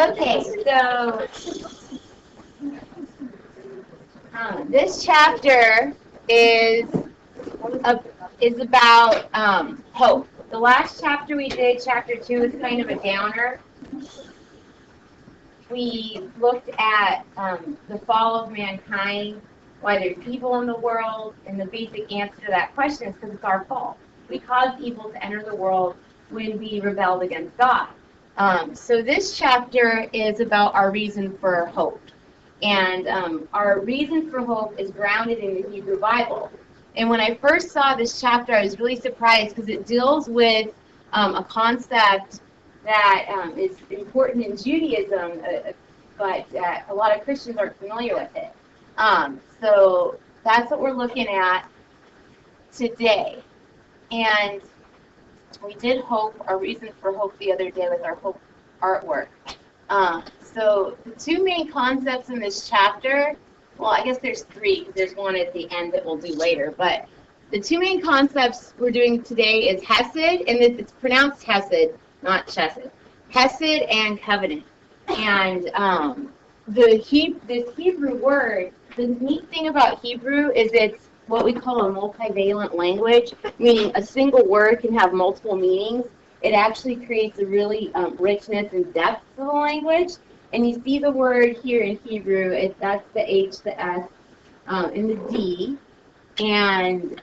Okay, so this chapter is about hope. The last chapter we did, chapter 2, is kind of a downer. We looked at the fall of mankind, why there's evil in the world, and the basic answer to that question is because it's our fault. We caused evil to enter the world when we rebelled against God. So this chapter is about our reason for hope. And our reason for hope is grounded in the Hebrew Bible. And when I first saw this chapter, I was really surprised because it deals with a concept that is important in Judaism, but a lot of Christians aren't familiar with it. So that's what we're looking at today. And we did hope, our reason for hope the other day with our hope artwork. So the two main concepts in this chapter, well, I guess there's three, because there's one at the end that we'll do later, but the two main concepts we're doing today is Hesed, and it's pronounced Hesed, not Chesed. Hesed and Covenant. And this Hebrew word, the neat thing about Hebrew is it's what we call a multivalent language, meaning a single word can have multiple meanings. It actually creates a really richness and depth to the language. And you see the word here in Hebrew, that's the H, the S, and the D. And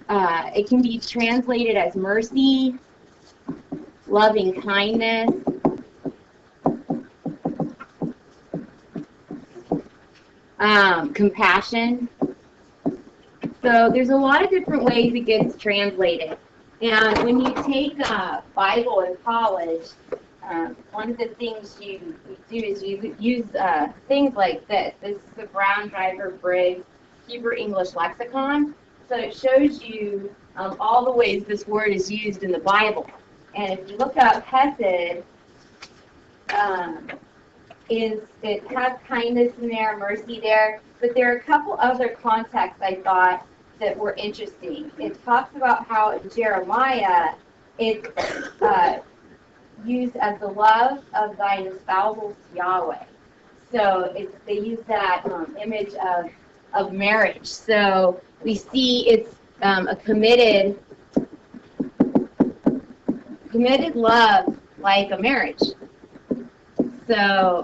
it can be translated as mercy, loving kindness, compassion. So there's a lot of different ways it gets translated. And when you take Bible in college, one of the things you do is you use things like this. This is the Brown Driver Briggs Hebrew English Lexicon. So it shows you all the ways this word is used in the Bible. And if you look up Hesed, it has kindness in there, mercy there, but there are a couple other contexts I thought that were interesting. It talks about how in Jeremiah it's used as the love of thine espousals to Yahweh. So they use that image of marriage. So we see it's a committed love like a marriage. So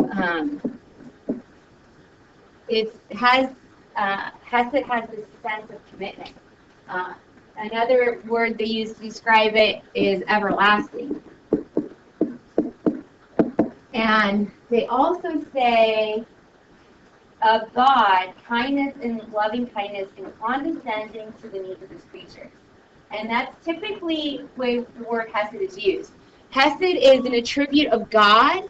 Hesed has this sense of commitment. Another word they use to describe it is everlasting. And they also say of God, kindness and loving kindness and condescending to the needs of his creatures. And that's typically the way the word Hesed is used. Hesed is an attribute of God,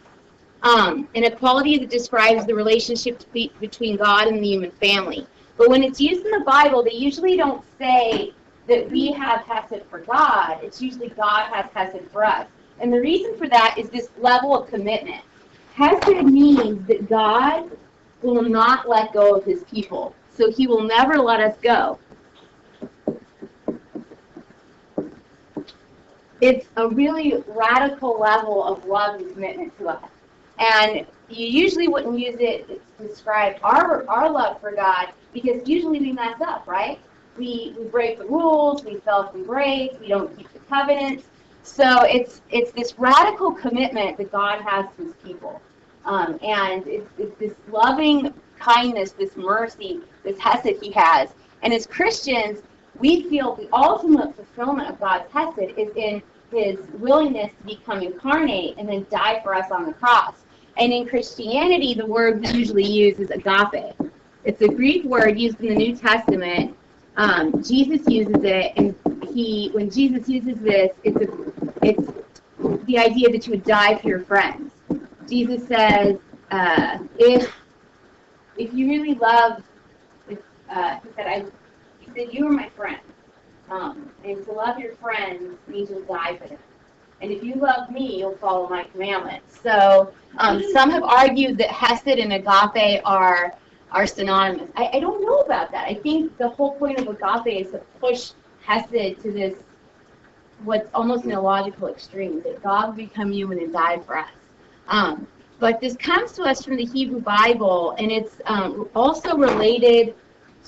and a quality that describes the relationship between God and the human family. But when it's used in the Bible, they usually don't say that we have Hesed for God. It's usually God has Hesed for us. And the reason for that is this level of commitment. Hesed means that God will not let go of his people. So he will never let us go. It's a really radical level of love and commitment to us. And you usually wouldn't use it to describe our love for God because usually we mess up, right? We break the rules, we self-embrace, we don't keep the covenants. So it's this radical commitment that God has to his people. And it's this loving kindness, this mercy, this Hesed he has. And as Christians, we feel the ultimate fulfillment of God's Hesed is in his willingness to become incarnate and then die for us on the cross. And in Christianity, the word we usually use is agape. It's a Greek word used in the New Testament. Jesus uses it, and when Jesus uses this, it's the idea that you would die for your friends. Jesus says, if you really love, he said, you are my friend. And to love your friends means you'll die for them. And if you love me, you'll follow my commandments. So some have argued that Hesed and agape are synonymous. I don't know about that. I think the whole point of agape is to push Hesed to this, what's almost an illogical extreme, that God would become human and die for us. But this comes to us from the Hebrew Bible, and it's also related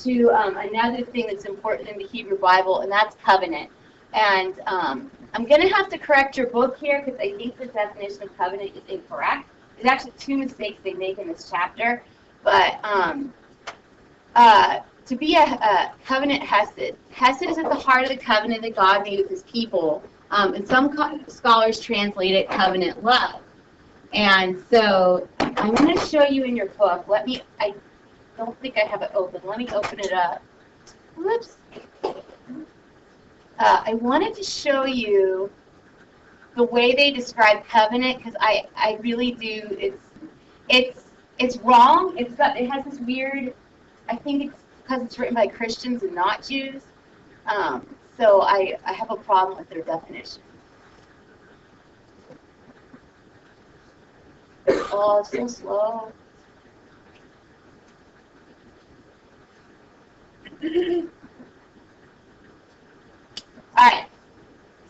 to another thing that's important in the Hebrew Bible, and that's covenant. And I'm going to have to correct your book here because I think the definition of covenant is incorrect. There's actually two mistakes they make in this chapter. But to be a covenant Hesed, Hesed is at the heart of the covenant that God made with his people. And some scholars translate it covenant love. And so I'm going to show you in your book. I don't think I have it open. Let me open it up. Whoops. I wanted to show you the way they describe covenant because I really do. It's wrong. It has this weird. I think it's because it's written by Christians and not Jews. So I have a problem with their definition. Oh, it's so slow. Alright,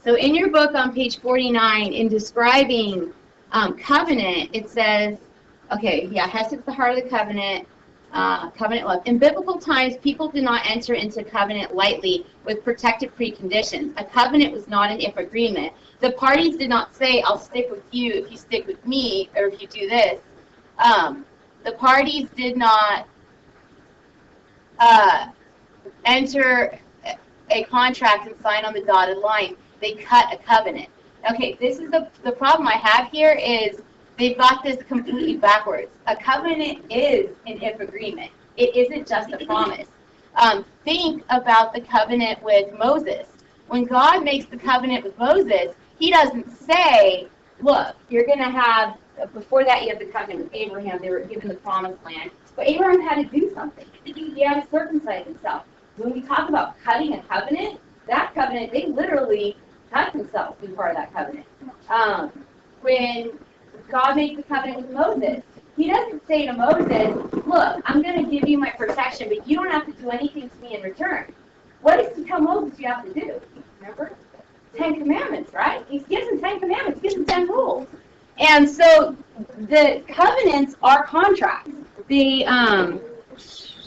so in your book on page 49, in describing covenant, it says, Hesed's the heart of the covenant, covenant love. In biblical times, people did not enter into covenant lightly with protected preconditions. A covenant was not an if agreement. The parties did not say, I'll stick with you if you stick with me, or if you do this. The parties did not enter a contract and sign on the dotted line. They cut a covenant. Okay, this is the problem I have here is they've got this completely backwards. A covenant is an if agreement. It isn't just a promise. Think about the covenant with Moses. When God makes the covenant with Moses, he doesn't say, look, you're going to have, before that you have the covenant with Abraham, they were given the promised land, but Abraham had to do something. He had to circumcise himself. When we talk about cutting a covenant, that covenant, they literally cut themselves to be part of that covenant. When God makes the covenant with Moses, he doesn't say to Moses, look, I'm going to give you my protection, but you don't have to do anything to me in return. What does he tell Moses you have to do? Remember? 10 Commandments, right? He gives them 10 Commandments, he gives them 10 rules. And so the covenants are contracts.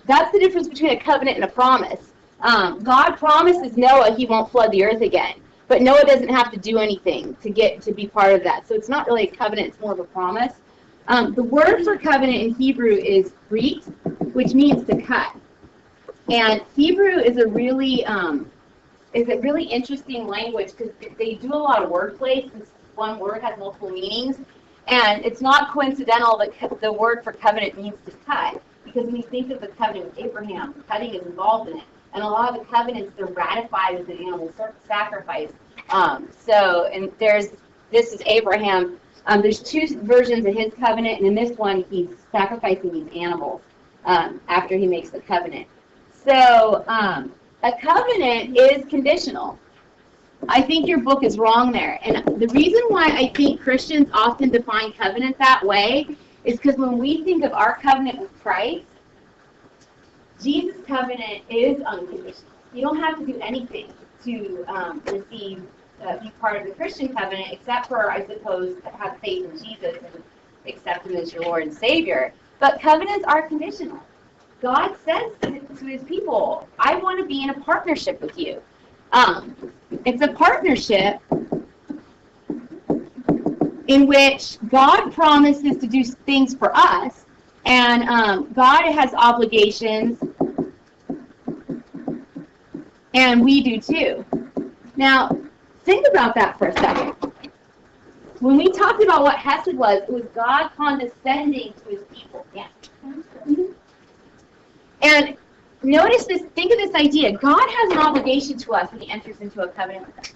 That's the difference between a covenant and a promise. God promises Noah he won't flood the earth again, but Noah doesn't have to do anything to be part of that. So it's not really a covenant, it's more of a promise. The word for covenant in Hebrew is brit, which means to cut. And Hebrew is a really interesting language because they do a lot of wordplay since one word has multiple meanings. And it's not coincidental that the word for covenant means to cut, because when you think of the covenant with Abraham, cutting is involved in it. And a lot of the covenants, they're ratified with an animal sacrifice. This is Abraham. There's two versions of his covenant, and in this one, he's sacrificing these animals after he makes the covenant. So a covenant is conditional. I think your book is wrong there. And the reason why I think Christians often define covenant that way is because when we think of our covenant with Christ, Jesus' covenant is unconditional. You don't have to do anything to be part of the Christian covenant, except for, I suppose, have faith in Jesus and accept him as your Lord and Savior. But covenants are conditional. God says to his people, I want to be in a partnership with you. It's a partnership in which God promises to do things for us, and God has obligations, and we do too. Now, think about that for a second. When we talked about what Hesed was, it was God condescending to his people. Yeah. And notice this, think of this idea. God has an obligation to us when he enters into a covenant with us.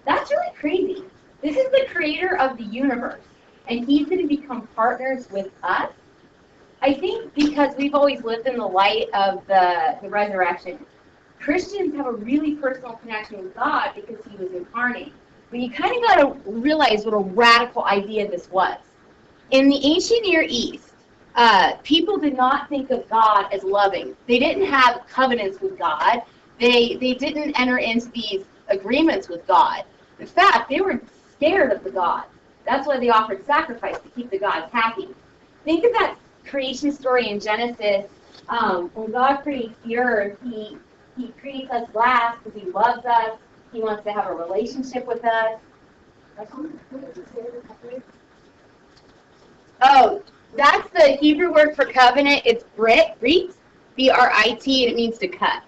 That's really crazy. This is the creator of the universe, and he's going to become partners with us. I think because we've always lived in the light of the resurrection, Christians have a really personal connection with God because he was incarnate. But you kind of got to realize what a radical idea this was. In the ancient Near East, people did not think of God as loving. They didn't have covenants with God. They didn't enter into these agreements with God. In fact, they were scared of the gods. That's why they offered sacrifice, to keep the gods happy. think of that creation story in Genesis. When God creates the earth, He creates us last because He loves us. He wants to have a relationship with us. Oh, that's the Hebrew word for covenant. It's brit, B-R-I-T, and it means to cut.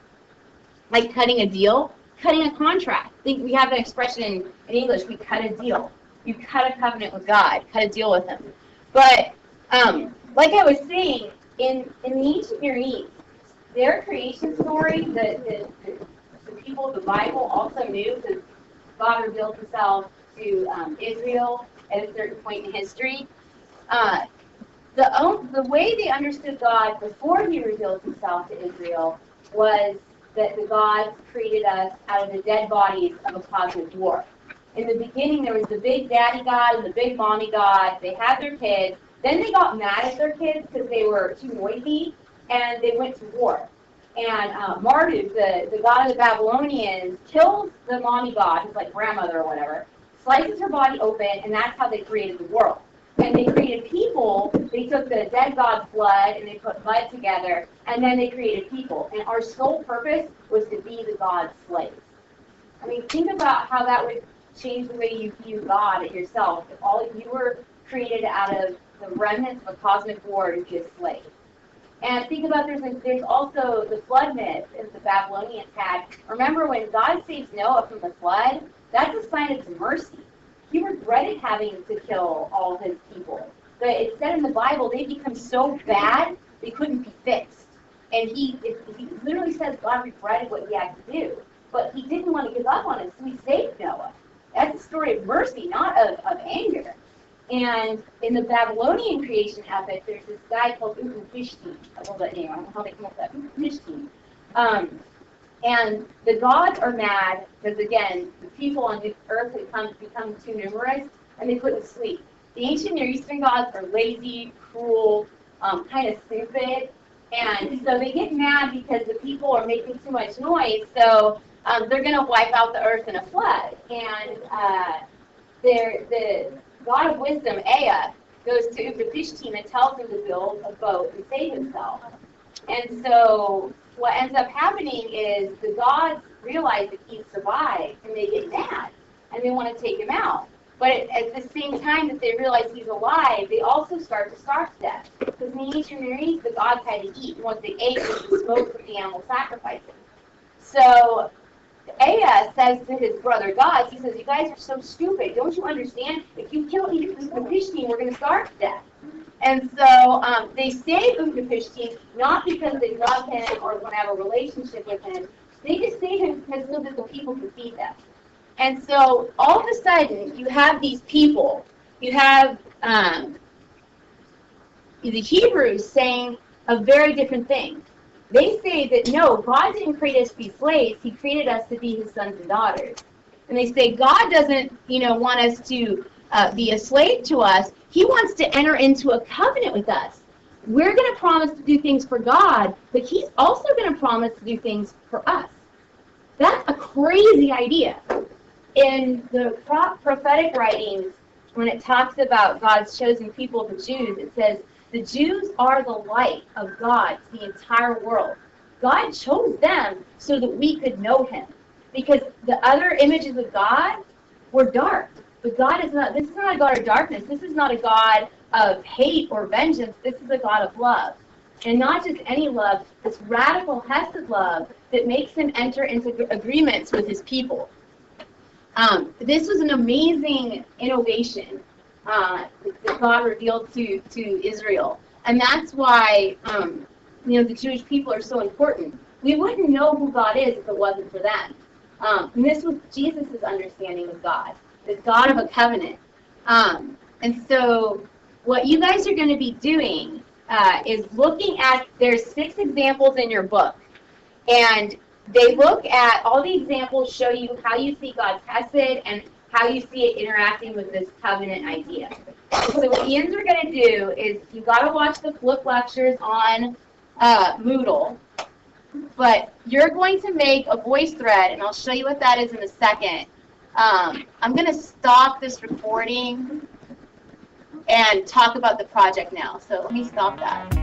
Like cutting a deal, cutting a contract. I think we have an expression in English, we cut a deal. You cut a covenant with God, cut a deal with Him. But, like I was saying, in the ancient Near East, their creation story, the people of the Bible also knew, because God revealed Himself to Israel at a certain point in history. The way they understood God before He revealed Himself to Israel was that the gods created us out of the dead bodies of a cosmic war. In the beginning, there was the big daddy god and the big mommy god. They had their kids. Then they got mad at their kids because they were too noisy, and they went to war. And Marduk, the god of the Babylonians, kills the mommy god, who's like grandmother or whatever, slices her body open, and that's how they created the world. And they created people. They took the dead god's blood and they put mud together, and then they created people. And our sole purpose was to be the god's slaves. I mean, think about how that would change the way you view God and yourself. If all you were created out of the remnants of a cosmic war to be a slave. And think about there's also the flood myth that the Babylonians had. Remember when God saves Noah from the flood? That's a sign of mercy. He regretted having to kill all his people. But it said in the Bible they become so bad they couldn't be fixed. And he literally says God regretted what he had to do. But he didn't want to give up on it, so he saved Noah. That's a story of mercy, not of anger. And in the Babylonian creation epic, there's this guy called Utnapishtim. I love that name. I don't know how they come up with that. Utnapishtim. And the gods are mad because, again, the people on the earth have become too numerous, and they couldn't sleep. The ancient Near Eastern gods are lazy, cruel, kind of stupid, and so they get mad because the people are making too much noise, so they're going to wipe out the earth in a flood. And the god of wisdom, Ea, goes to Utnapishtim and tells him to build a boat and save himself. And so what ends up happening is the gods realize that he's survived, and they get mad, and they want to take him out. But at the same time that they realize he's alive, they also start to starve to death. Because in the ancient Near East, the gods had to eat, and once they ate, it was the smoke from the animal sacrifices. So Ea says to his brother gods, he says, you guys are so stupid. Don't you understand? If you kill Utnapishtim, we're going to starve to death. And so they save Utnapishtim not because they love him or want to have a relationship with him. They just save him because so that the people can feed them. And so all of a sudden, you have these people. You have the Hebrews saying a very different thing. They say that, no, God didn't create us to be slaves. He created us to be his sons and daughters. And they say God doesn't, want us to be a slave to us. He wants to enter into a covenant with us. We're going to promise to do things for God, but he's also going to promise to do things for us. That's a crazy idea. In the prophetic writings, when it talks about God's chosen people, the Jews, it says, the Jews are the light of God to the entire world. God chose them so that we could know him. Because the other images of God were dark. But God is not, this is not a God of darkness. This is not a God of hate or vengeance. This is a God of love. And not just any love, this radical Hesed love that makes him enter into agreements with his people. This was an amazing innovation that God revealed to Israel. And that's why, the Jewish people are so important. We wouldn't know who God is if it wasn't for them. And this was Jesus' understanding of God, the God of a covenant. And so what you guys are going to be doing is looking at, there's 6 examples in your book. And they look at, all the examples show you how you see God's Hesed and how you see it interacting with this covenant idea. So what Ian's are going to do is, you've got to watch the flip lectures on Moodle, but you're going to make a VoiceThread, and I'll show you what that is in a second. I'm going to stop this recording. and talk about the project now. So let me stop that.